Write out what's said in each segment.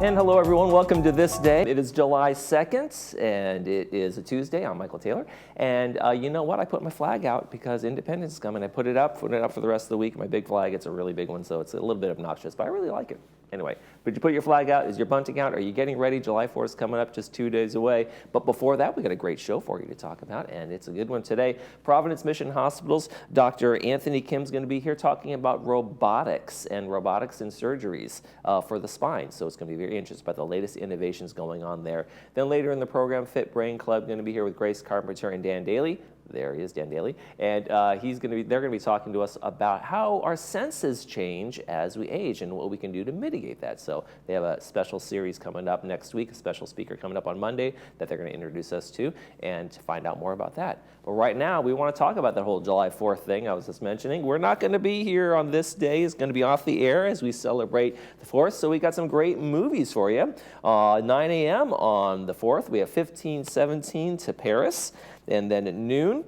And hello everyone, welcome to This Day. It is July 2nd and it is a Tuesday. I'm Michael Taylor. And you know what? I put my flag out because Independence is coming. I put it up for the rest of the week. My big flag, it's a really big one, so it's a little bit obnoxious, but I really like it. Anyway, but you put your flag out. Is your bunting out? Are you getting ready? July 4th is coming up just 2 days away. But before that, we got a great show for you to talk about, and it's a good one today. Providence Mission Hospitals, Dr. Anthony Kim's going to be here talking about robotics and surgeries for the spine. So it's going to be very interesting about the latest innovations going on there. Then later in the program, Fit Brain Club going to be here with Grace Carpenter and Dan Daly. There he is, Dan Daly, and they're going to be talking to us about how our senses change as we age and what we can do to mitigate that. So they have a special series coming up next week, a special speaker coming up on Monday that they're going to introduce us to and to find out more about that. But right now, we want to talk about that whole July 4th thing I was just mentioning. We're not going to be here on this day. It's going to be off the air as we celebrate the 4th. So we got some great movies for you. 9 a.m. on the 4th, we have 1517 to Paris. And then at noon,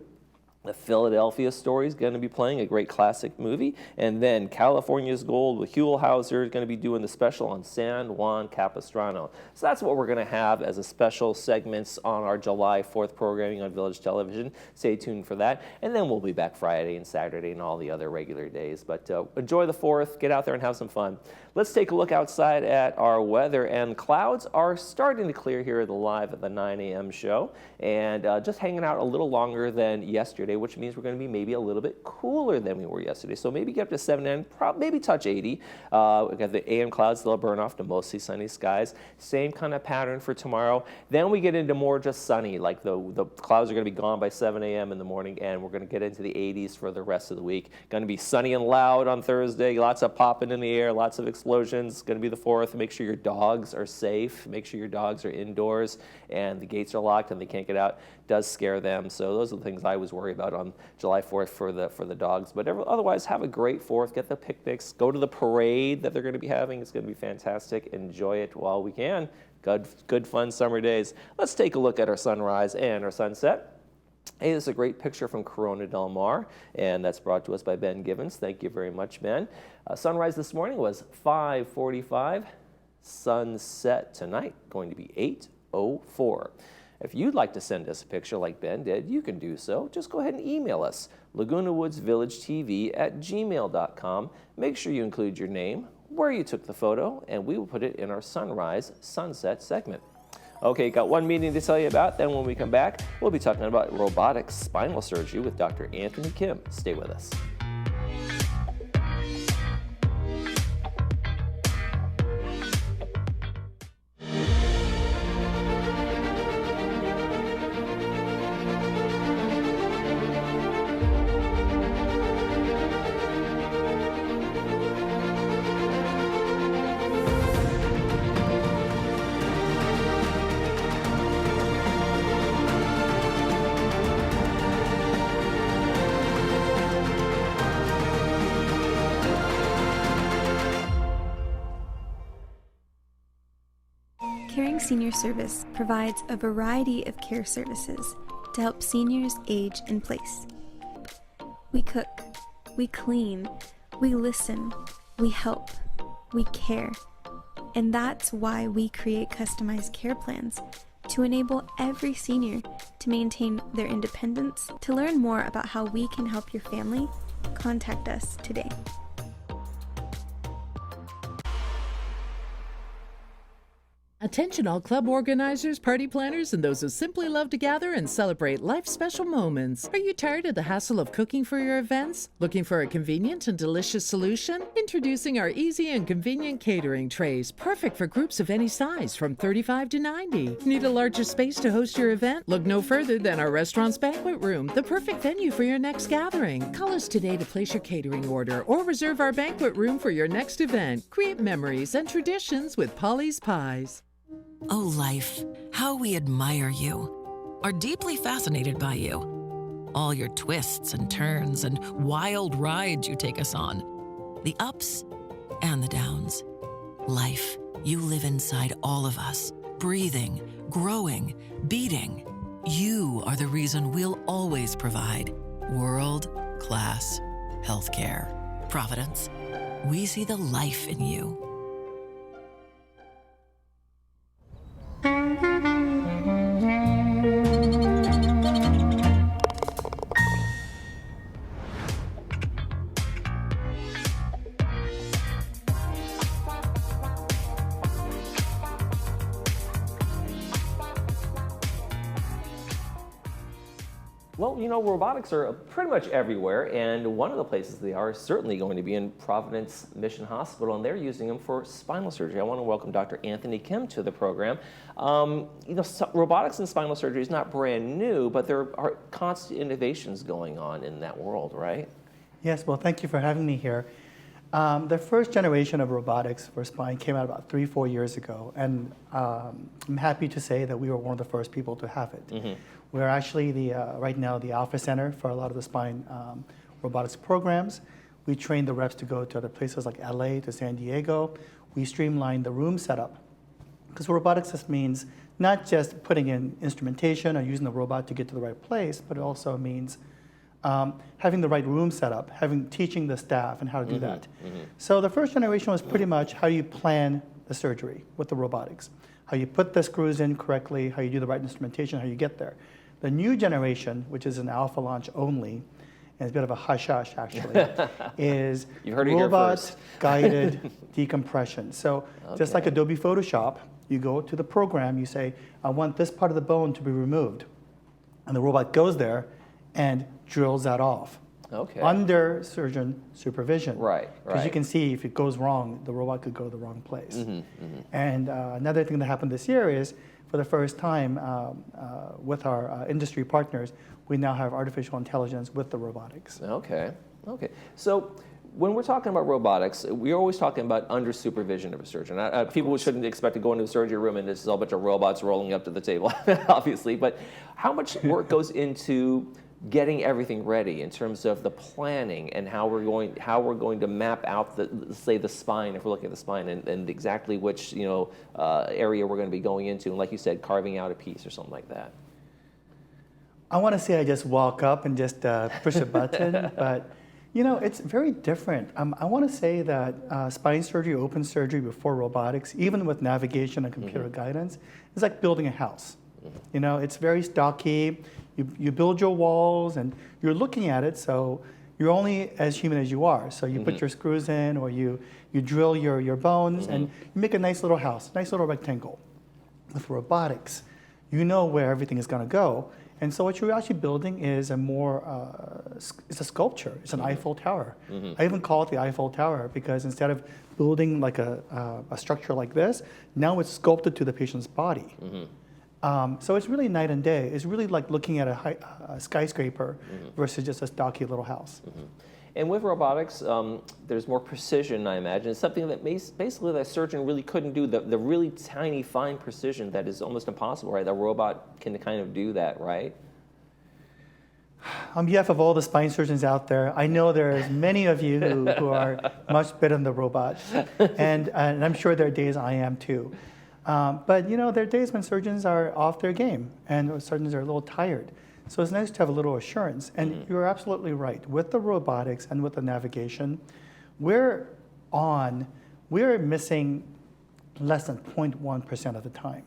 The Philadelphia Story is going to be playing, a great classic movie. And then California's Gold with Huell Hauser is going to be doing the special on San Juan Capistrano. So that's what we're going to have as a special segments on our July 4th programming on Village Television. Stay tuned for that. And then we'll be back Friday and Saturday and all the other regular days. But enjoy the 4th. Get out there and have some fun. Let's take a look outside at our weather. And clouds are starting to clear here live at the 9 a.m. show. And just hanging out a little longer than yesterday, which means we're going to be maybe a little bit cooler than we were yesterday. So maybe get up to 7 maybe touch 80. We got the AM clouds, they'll burn off to mostly sunny skies. Same kind of pattern for tomorrow. Then we get into more just sunny, like the clouds are going to be gone by 7 a.m. in the morning, and we're going to get into the 80s for the rest of the week. Going to be sunny and loud on Thursday, lots of popping in the air, lots of explosions. It's going to be the 4th. Make sure your dogs are safe. Make sure your dogs are indoors and the gates are locked and they can't get out. It does scare them. So those are the things I always worry about on July 4th for the dogs. But otherwise, have a great 4th. Get the picnics. Go to the parade that they're going to be having. It's going to be fantastic. Enjoy it while we can. Good fun summer days. Let's take a look at our sunrise and our sunset. Hey, this is a great picture from Corona Del Mar, and that's brought to us by Ben Givens. Thank you very much, Ben. Sunrise this morning was 5:45. Sunset tonight going to be 8:04. If you'd like to send us a picture like Ben did, you can do so. Just go ahead and email us, lagunawoodsvillagetv@gmail.com. Make sure you include your name, where you took the photo, and we will put it in our sunrise sunset segment. Okay, got one meeting to tell you about. Then when we come back, we'll be talking about robotic spinal surgery with Dr. Anthony Kim. Stay with us. Caring Senior Service provides a variety of care services to help seniors age in place. We cook, we clean, we listen, we help, we care. And that's why we create customized care plans to enable every senior to maintain their independence. To learn more about how we can help your family, contact us today. Attention all club organizers, party planners, and those who simply love to gather and celebrate life's special moments. Are you tired of the hassle of cooking for your events? Looking for a convenient and delicious solution? Introducing our easy and convenient catering trays, perfect for groups of any size from 35 to 90. Need a larger space to host your event? Look no further than our restaurant's banquet room, the perfect venue for your next gathering. Call us today to place your catering order or reserve our banquet room for your next event. Create memories and traditions with Polly's Pies. Oh, life, how we admire you, are deeply fascinated by you. All your twists and turns and wild rides you take us on. The ups and the downs. Life, you live inside all of us, breathing, growing, beating. You are the reason we'll always provide world-class healthcare. Providence, we see the life in you. Well, robotics are pretty much everywhere, and one of the places they are is certainly going to be in Providence Mission Hospital, and they're using them for spinal surgery. I want to welcome Dr. Anthony Kim to the program. Robotics and spinal surgery is not brand new, but there are constant innovations going on in that world, right? Yes, well, thank you for having me here. The first generation of robotics for spine came out about 3-4 years ago, and I'm happy to say that we were one of the first people to have it. Mm-hmm. We're actually right now the alpha center for a lot of the spine robotics programs. We train the reps to go to other places like LA, to San Diego. We streamline the room setup, because robotics just means not just putting in instrumentation or using the robot to get to the right place, but it also means having the right room setup, teaching the staff and how to do that. Mm-hmm. So the first generation was pretty much how you plan the surgery with the robotics, how you put the screws in correctly, how you do the right instrumentation, how you get there. The new generation, which is an alpha launch only, and it's a bit of a hush-hush actually, is robot-guided decompression. So just like Adobe Photoshop, you go to the program, you say, I want this part of the bone to be removed. And the robot goes there and drills that off. Under surgeon supervision. Right. Because you can see if it goes wrong, the robot could go the wrong place. Mm-hmm, mm-hmm. And another thing that happened this year is, for the first time with our industry partners, we now have artificial intelligence with the robotics. Okay. So when we're talking about robotics, we're always talking about under supervision of a surgeon. People shouldn't expect to go into a surgery room and there's a bunch of robots rolling up to the table, obviously. But how much work goes into getting everything ready in terms of the planning and how we're going to map out the spine, if we're looking at the spine, and exactly which area we're going to be going into, and like you said, carving out a piece or something like that? I want to say I just walk up and just push a button, but it's very different. I want to say that spine surgery, open surgery before robotics, even with navigation and computer guidance, is like building a house. It's very stocky. You build your walls and you're looking at it, so you're only as human as you are. So you put your screws in, or you drill your bones, and you make a nice little house, nice little rectangle. With robotics, you know where everything is going to go. And so what you're actually building is it's a sculpture. It's an Eiffel Tower. I even call it the Eiffel Tower because instead of building like a structure like this, now it's sculpted to the patient's body. So it's really night and day. It's really like looking at a skyscraper versus just a stocky little house. And with robotics, there's more precision, I imagine. It's something that basically the surgeon really couldn't do, the really tiny, fine precision that is almost impossible, right? The robot can kind of do that, right? On behalf of all the spine surgeons out there, I know there's many of you who are much better than the robot. And I'm sure there are days I am too. But there are days when surgeons are off their game and surgeons are a little tired. So it's nice to have a little assurance. And you're absolutely right. With the robotics and with the navigation, we're missing less than 0.1% of the time.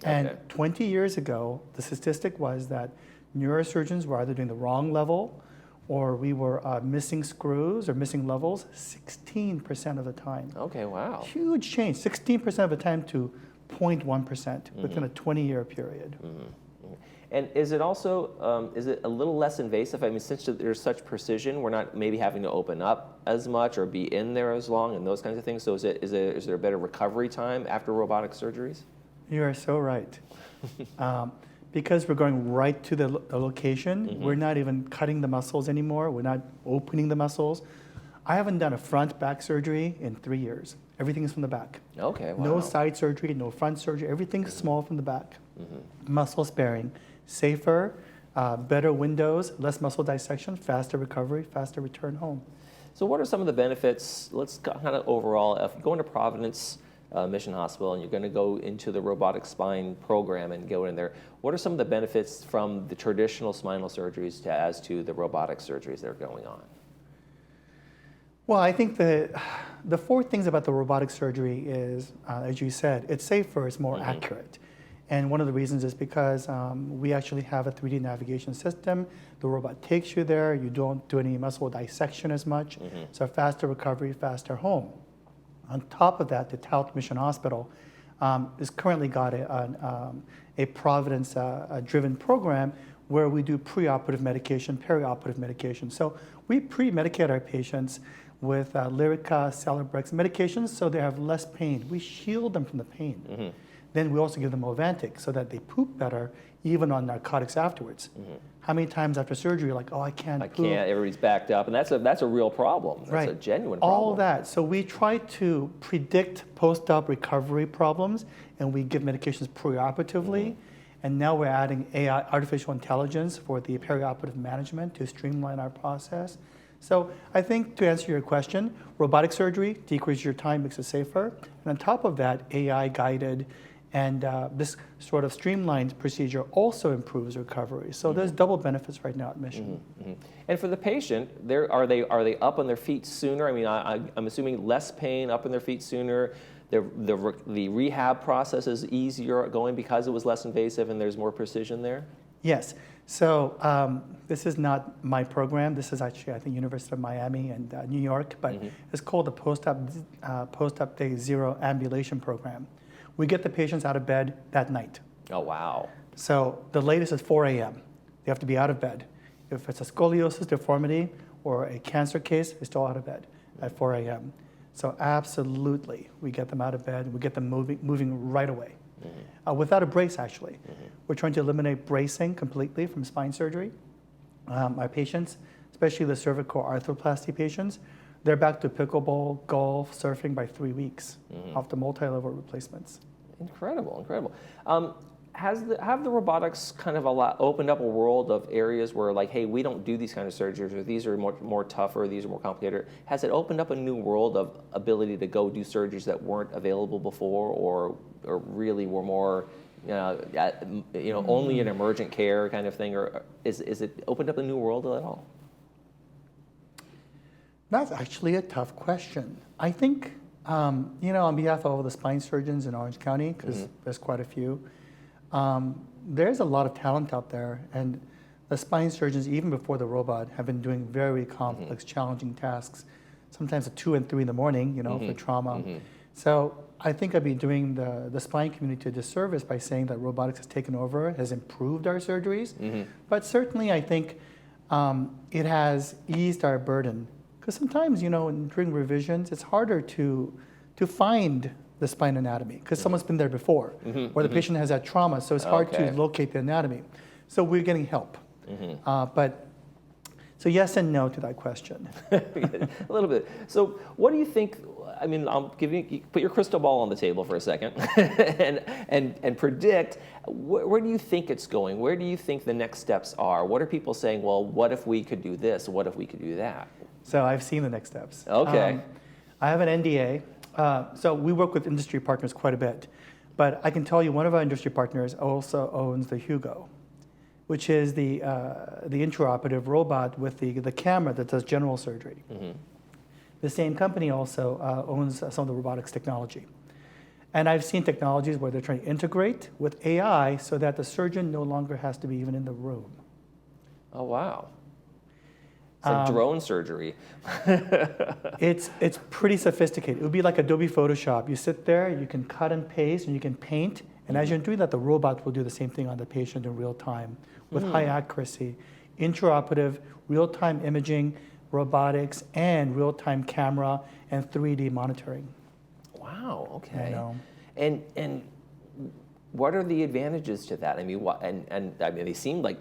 And 20 years ago, the statistic was that neurosurgeons were either doing the wrong level or we were missing screws or missing levels 16% of the time. Okay, wow. Huge change, 16% of the time to 0.1% within a 20-year period. And is it also, is it a little less invasive? I mean, since there's such precision, we're not maybe having to open up as much or be in there as long and those kinds of things. So is there a better recovery time after robotic surgeries? You are so right. Because we're going right to the location, we're not even cutting the muscles anymore. We're not opening the muscles. I haven't done a front-back surgery in 3 years. Everything is from the back. Okay, wow. No side surgery, no front surgery. Everything's small from the back. Muscle sparing, safer, better windows, less muscle dissection, faster recovery, faster return home. So what are some of the benefits, let's kind of overall, if you go into Providence Mission Hospital and you're going to go into the robotic spine program and go in there, what are some of the benefits from the traditional spinal surgeries as to the robotic surgeries that are going on? Well, I think the 4 things about the robotic surgery is, as you said, it's safer, it's more accurate. And one of the reasons is because we actually have a 3D navigation system. The robot takes you there. You don't do any muscle dissection as much. So faster recovery, faster home. On top of that, the Taut Mission Hospital has currently got a Providence-driven program where we do preoperative medication, perioperative medication. So we pre-medicate our patients with Lyrica, Celebrex medications so they have less pain. We shield them from the pain. Then we also give them Ovantic so that they poop better, even on narcotics afterwards. How many times after surgery you're like, oh, I can't poop. Everybody's backed up, and that's a real problem. That's a genuine problem. All that. So we try to predict post-op recovery problems, and we give medications preoperatively. And now we're adding AI, artificial intelligence, for the perioperative management to streamline our process. So I think, to answer your question, robotic surgery decreases your time, makes it safer. And on top of that, AI-guided and this sort of streamlined procedure also improves recovery. So there's double benefits right now at Mission. And for the patient, are they up on their feet sooner? I mean, I'm assuming less pain, up on their feet sooner. The rehab process is easier going because it was less invasive and there's more precision there? Yes. So this is not my program. This is actually, I think, University of Miami and New York, but it's called the Post-Op Day Zero Ambulation Program. We get the patients out of bed that night. Oh, wow. So the latest is 4 a.m. They have to be out of bed. If it's a scoliosis deformity or a cancer case, they're still out of bed at 4 a.m. So absolutely, we get them out of bed. We get them moving right away. Without a brace, actually. We're trying to eliminate bracing completely from spine surgery. Our patients, especially the cervical arthroplasty patients, they're back to pickleball, golf, surfing by 3 weeks off the multi-level replacements. Incredible, incredible. Have the robotics kind of opened up a world of areas where, like, hey, we don't do these kind of surgeries, or these are more tougher, these are more complicated? Has it opened up a new world of ability to go do surgeries that weren't available before, or really were more, only in emergent care kind of thing, or is it opened up a new world at all? That's actually a tough question. I think, on behalf of all the spine surgeons in Orange County, because there's quite a few, there's a lot of talent out there, and the spine surgeons, even before the robot, have been doing very complex, challenging tasks, sometimes at 2 and 3 in the morning, for trauma. So I think I'd be doing the spine community a disservice by saying that robotics has taken over, has improved our surgeries, but certainly I think it has eased our burden. Because sometimes, during revisions, it's harder to find the spine anatomy because someone's been there before, or the patient has had trauma, so it's hard to locate the anatomy. So we're getting help. So yes and no to that question. A little bit. So what do you think? I mean, put your crystal ball on the table for a second, and predict where do you think it's going? Where do you think the next steps are? What are people saying? Well, what if we could do this? What if we could do that? So I've seen the next steps. Okay. I have an NDA. So we work with industry partners quite a bit. But I can tell you one of our industry partners also owns the Hugo, which is the intraoperative robot with the camera that does general surgery. The same company also owns some of the robotics technology. And I've seen technologies where they're trying to integrate with AI so that the surgeon no longer has to be even in the room. Oh, wow. It's like drone surgery. It's pretty sophisticated. It would be like Adobe Photoshop. You sit there, you can cut and paste, and you can paint. And as you're doing that, the robot will do the same thing on the patient in real time with high accuracy. Intraoperative, real-time imaging, robotics, and real-time camera and 3D monitoring. Wow, okay. I know. And what are the advantages to that? I mean,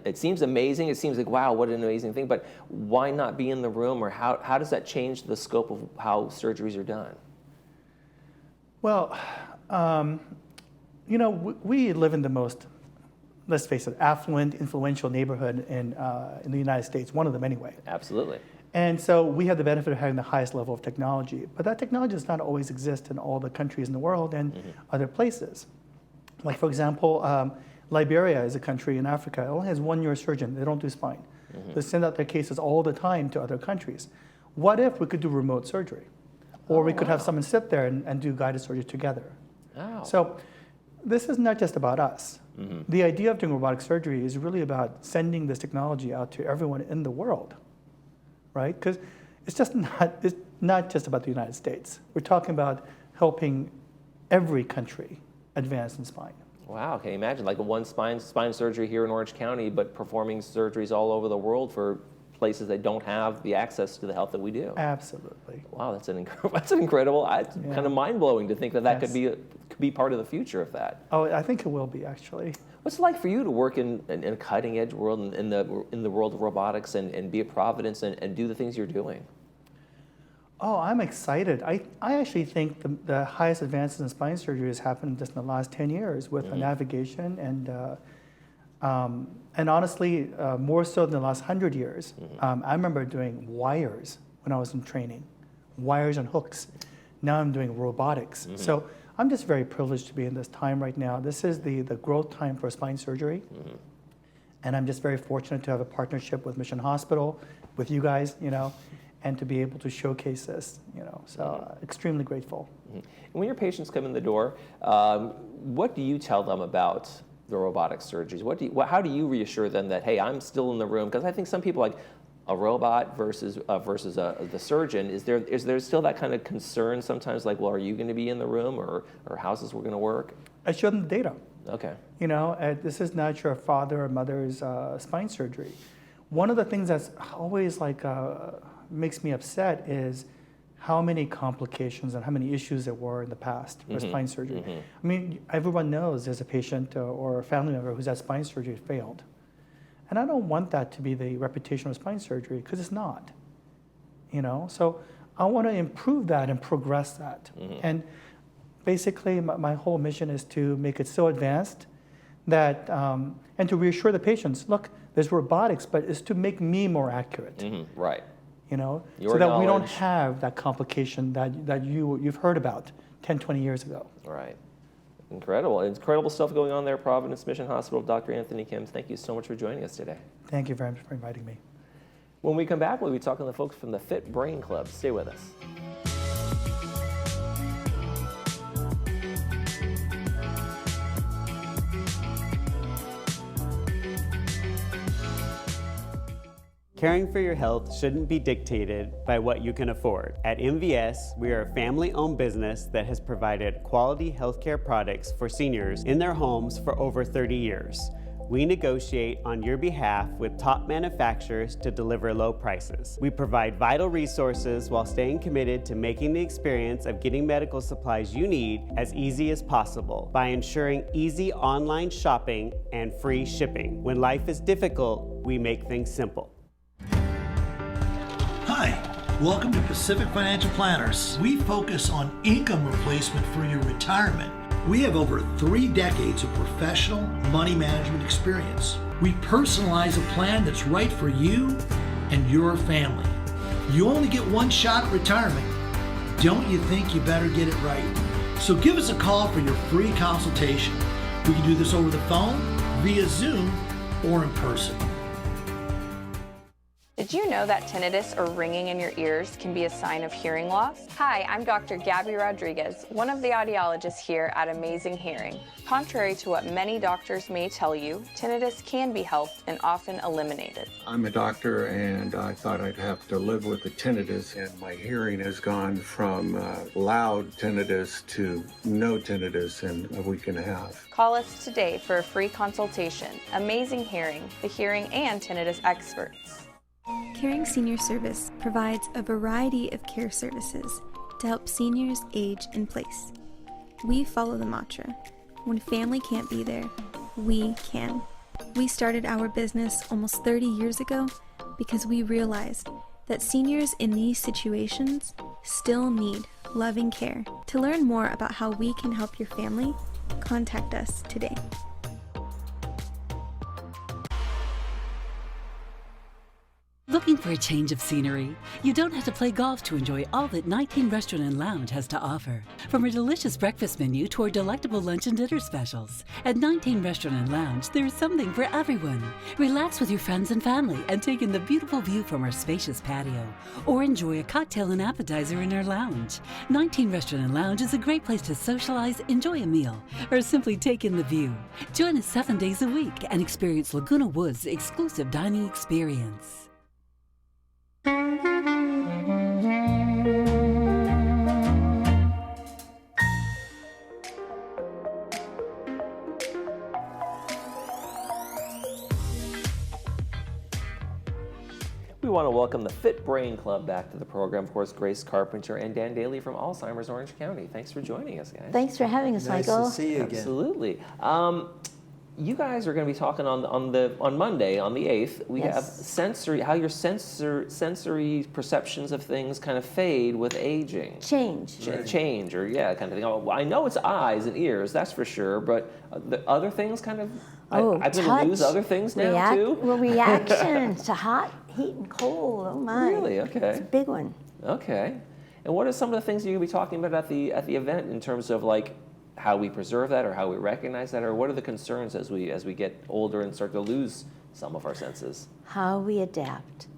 it seems amazing. It seems like, wow, what an amazing thing. But why not be in the room, or how does that change the scope of how surgeries are done? Well, we live in the most, let's face it, affluent, influential neighborhood in the United States, one of them anyway. Absolutely. And so we have the benefit of having the highest level of technology. But that technology does not always exist in all the countries in the world and other places. Like, for example, Liberia is a country in Africa. It only has one neurosurgeon. They don't do spine. They send out their cases all the time to other countries. What if we could do remote surgery? Or we could have someone sit there and do guided surgery together. Oh. So this is not just about us. The idea of doing robotic surgery is really about sending this technology out to everyone in the world, right? Because it's not just about the United States. We're talking about helping every country advance in spine. Wow, can you imagine like one spine surgery here in Orange County, but performing surgeries all over the world for places that don't have the access to the health that we do? Absolutely. Wow, that's an incredible. It's kind of mind blowing to think that that Yes. could be part of the future of that. Oh, I think it will be actually. What's it like for you to work in a cutting edge world in the world of robotics and be at Providence and do the things you're doing? Oh, I'm excited. I actually think the highest advances in spine surgery has happened just in the last 10 years with navigation and honestly, more so than the last 100 years. I remember doing wires when I was in training, wires and hooks. Now I'm doing robotics. So I'm just very privileged to be in this time right now. This is the growth time for spine surgery. And I'm just very fortunate to have a partnership with Mission Hospital, with you guys, and to be able to showcase this, so extremely grateful. And when your patients come in the door, what do you tell them about the robotic surgeries? How do you reassure them that, hey, I'm still in the room? Because I think some people like a robot versus the surgeon. Is there still that kind of concern sometimes, like, well, are you going to be in the room, or how's this going to work? I show them the data. Okay. This is not your father or mother's spine surgery. One of the things that's always makes me upset is how many complications and how many issues there were in the past for spine surgery. I mean, everyone knows there's a patient or a family member who's had spine surgery failed. And I don't want that to be the reputation of spine surgery, because it's not. So I want to improve that and progress that. And basically, my whole mission is to make it so advanced that, and to reassure the patients, look, there's robotics, but it's to make me more accurate. Right. So Your that we don't knowledge. have that complication that you've heard about 10, 20 years ago. Right. Incredible stuff going on there at Providence Mission Hospital. Dr. Anthony Kims, thank you so much for joining us today. Thank you very much for inviting me. When we come back, we'll be talking to the folks from the Fit Brain Club. Stay with us. Caring for your health shouldn't be dictated by what you can afford. At MVS, we are a family-owned business that has provided quality healthcare products for seniors in their homes for over 30 years. We negotiate on your behalf with top manufacturers to deliver low prices. We provide vital resources while staying committed to making the experience of getting medical supplies you need as easy as possible by ensuring easy online shopping and free shipping. When life is difficult, we make things simple. Hi, welcome to Pacific Financial Planners. We focus on income replacement for your retirement. We have over 3 decades of professional money management experience. We personalize a plan that's right for you and your family. You only get one shot at retirement. Don't you think you better get it right? So give us a call for your free consultation. We can do this over the phone, via Zoom, or in person. Did you know that tinnitus or ringing in your ears can be a sign of hearing loss? Hi, I'm Dr. Gabby Rodriguez, one of the audiologists here at Amazing Hearing. Contrary to what many doctors may tell you, tinnitus can be helped and often eliminated. I'm a doctor, and I thought I'd have to live with the tinnitus, and my hearing has gone from loud tinnitus to no tinnitus in a week and a half. Call us today for a free consultation. Amazing Hearing, the hearing and tinnitus experts. Caring Senior Service provides a variety of care services to help seniors age in place. We follow the mantra, when family can't be there, we can. We started our business almost 30 years ago because we realized that seniors in these situations still need loving care. To learn more about how we can help your family, contact us today. Looking for a change of scenery? You don't have to play golf to enjoy all that 19 Restaurant and Lounge has to offer. From a delicious breakfast menu to our delectable lunch and dinner specials. At 19 Restaurant and Lounge, there is something for everyone. Relax with your friends and family and take in the beautiful view from our spacious patio. Or enjoy a cocktail and appetizer in our lounge. 19 Restaurant and Lounge is a great place to socialize, enjoy a meal, or simply take in the view. Join us 7 days a week and experience Laguna Woods' exclusive dining experience. want to welcome the Fit Brain Club back to the program. Of course, Grace Carpenter and Dan Daly from Alzheimer's Orange County. Thanks for joining us, guys. Thanks for having us, Nice Michael. to see you again. Absolutely. You guys are going to be talking on Monday, on the 8th. We Yes. have sensory, how your sensory perceptions of things kind of fade with aging. Change. Change, or kind of thing. Oh, I know it's eyes and ears, that's for sure, but the other things kind of, I'm going to lose other things now too? Well, reaction to hot, heat, and cold. Oh my. Really? Okay. It's a big one. Okay. And what are some of the things you're going to be talking about at the event in terms of like how we preserve that or how we recognize that, or what are the concerns as we get older and start to lose some of our senses? How we adapt.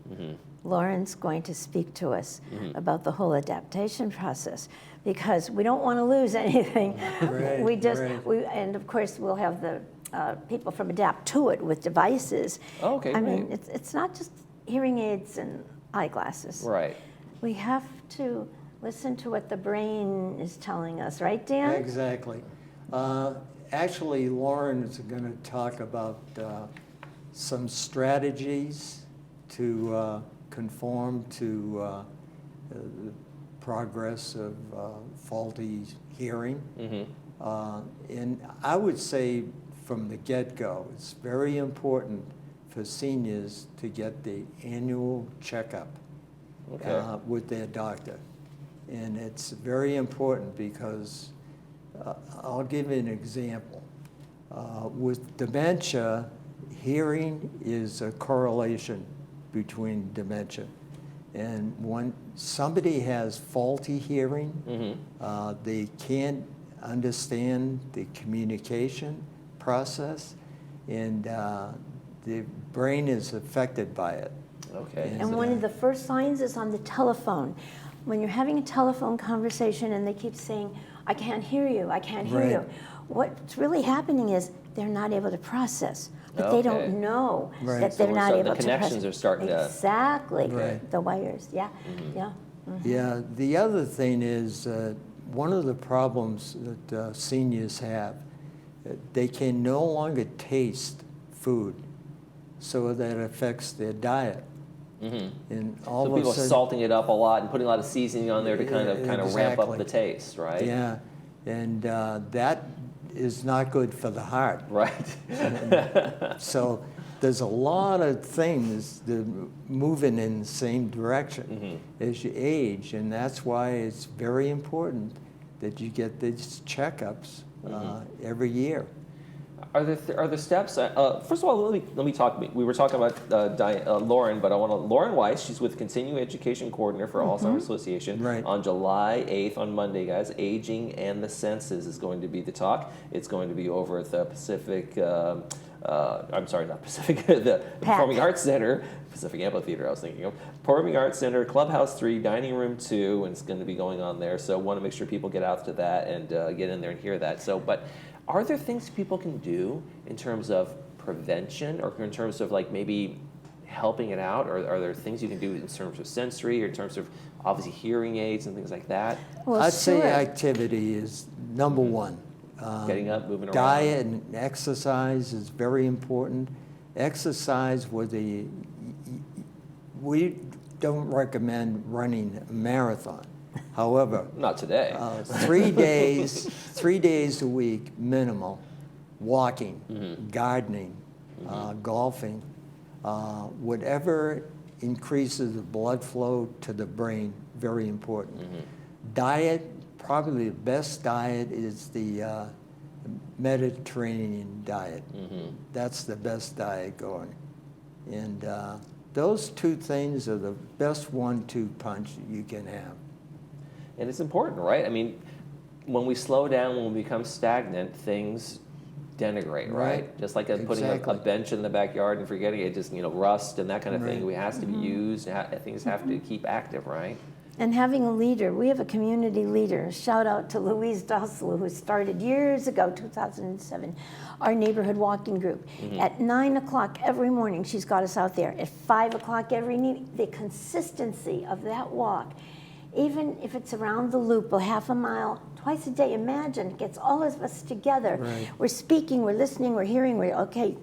Lauren's going to speak to us about the whole adaptation process, because we don't want to lose anything. And of course we'll have the people from Adapt to It with devices. Okay, I great. mean, it's not just hearing aids and eyeglasses. Right. We have to listen to what the brain is telling us, right, Dan? Exactly. Actually, Lauren is going to talk about some strategies to conform to the progress of faulty hearing. And I would say from the get-go, it's very important for seniors to get the annual checkup with their doctor. And it's very important because I'll give you an example. With dementia, hearing is a correlation between dementia. And when somebody has faulty hearing, they can't understand the communication process, and the brain is affected by it. Okay. And one of the first signs is on the telephone. When you're having a telephone conversation and they keep saying, I can't hear you, I can't hear you. What's really happening is they're not able to process, but they don't know that they're not able to process. The connections are starting to... Exactly. The wires, yeah. Yeah, the other thing is one of the problems that seniors have, they can no longer taste food, so that affects their diet. And all So of people a sudden, are salting it up a lot and putting a lot of seasoning on there to kind of ramp up the taste, right? Yeah, and that is not good for the heart. Right. So there's a lot of things that are moving in the same direction as you age, and that's why it's very important that you get these checkups every year. Are there steps? First of all, let me talk. We were talking about Lauren, but I want to Lauren Weiss. She's with Continuing Education Coordinator for Alzheimer's Association. On July 8th, on Monday, guys. Aging and the Senses is going to be the talk. It's going to be over at the Pacific. I'm sorry, not Pacific. The Performing Arts Center, Pacific Amphitheater. I was thinking of Performing Arts Center, Clubhouse 3, Dining Room 2, and it's going to be going on there. So, want to make sure people get out to that and get in there and hear that. So, but. Are there things people can do in terms of prevention, or in terms of like maybe helping it out, or are there things you can do in terms of sensory, or in terms of obviously hearing aids and things like that? Well, I'd say activity is number one. Getting up, moving around. Diet and exercise is very important. Exercise we don't recommend running a marathon. However, not today. 3 days a week minimal, walking, gardening, golfing, whatever increases the blood flow to the brain, very important. Diet, probably the best diet is the Mediterranean diet. That's the best diet going. And those two things are the best 1-2 punch you can have. And it's important, right? I mean, when we slow down, when we become stagnant, things denigrate, right? Just like putting a bench in the backyard and forgetting it, just rust and that kind of thing. It has to be used. Things have to keep active, right? And having a leader, we have a community leader. Shout out to Louise Dossel, who started years ago, 2007, our neighborhood walking group. At 9 o'clock every morning, she's got us out there. At 5 o'clock every evening, the consistency of that walk, even if it's around the loop, a half a mile, twice a day, imagine, it gets all of us together. We're speaking, we're listening, we're hearing, okay,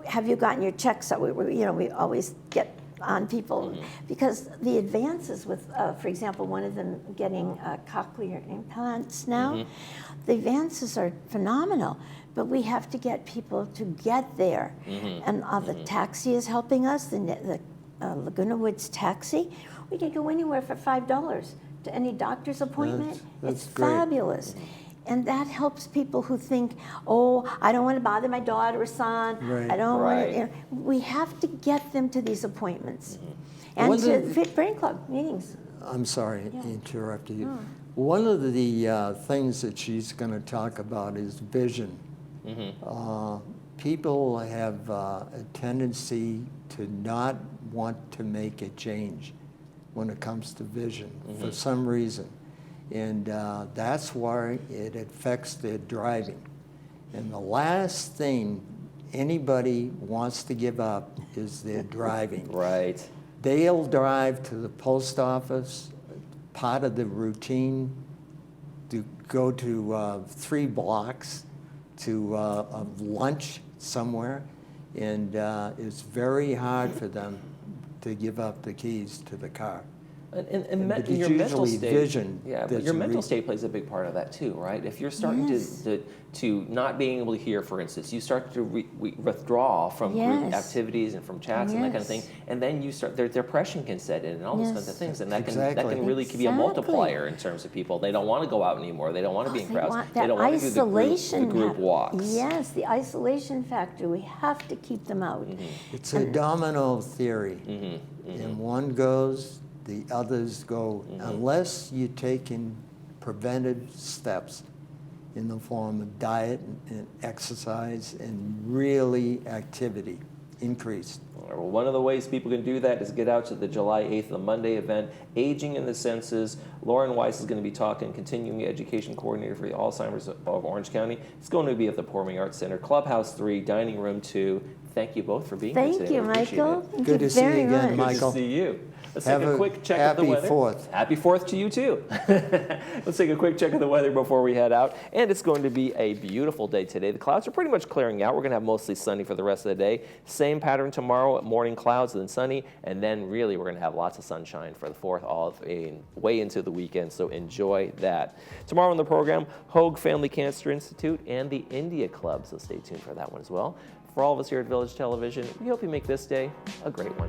have you gotten your checks? We always get on people because the advances with, for example, one of them getting cochlear implants now, the advances are phenomenal, but we have to get people to get there. And the taxi is helping us, the Laguna Woods taxi. We can go anywhere for $5 to any doctor's appointment. That's it's great. fabulous. And that helps people who think, oh, I don't want to bother my daughter or son. Right. I don't want Right. to. We have to get them to these appointments and One to of Fit Brain Club meetings. I'm sorry, interrupted you. One of the things that she's going to talk about is vision. People have a tendency to not want to make a change when it comes to vision for some reason. And that's why it affects their driving. And the last thing anybody wants to give up is their driving. Right. They'll drive to the post office, part of the routine, to go to 3 blocks to a lunch somewhere, and it's very hard for them to give up the keys to the car. And But it's your mental usually state, vision yeah, but that's your mental re- state plays a big part of that too, right? If you're starting to not being able to hear, for instance, you start to withdraw from group activities and from chats and that kind of thing, and then you start, their depression can set in and all those kinds of things, and that can really be a multiplier in terms of people. They don't want to go out anymore. They don't want to be in crowds. They don't want to do the group walks. Yes, the isolation factor. We have to keep them out. It's a domino theory. And one goes, the others go, unless you're taking preventive steps in the form of diet and exercise and really activity increased. Well, one of the ways people can do that is get out to the July 8th, the Monday event, Aging in the Senses. Lauren Weiss is going to be talking, continuing education coordinator for the Alzheimer's of Orange County. It's going to be at the Performing Arts Center, Clubhouse 3, Dining Room 2. Thank you both for being here today. Thank you, We appreciate Michael. it. Thank Good you to see you very again, much. Michael. Good to see you. Let's Have take a a quick check of the happy weather. 4th. Happy 4th to you too. Let's take a quick check of the weather before we head out. And it's going to be a beautiful day today. The clouds are pretty much clearing out. We're going to have mostly sunny for the rest of the day. Same pattern tomorrow, morning clouds, then sunny. And then really we're going to have lots of sunshine for the 4th all the way into the weekend. So enjoy that. Tomorrow on the program, Hoag Family Cancer Institute and the India Club. So stay tuned for that one as well. For all of us here at Village Television, we hope you make this day a great one.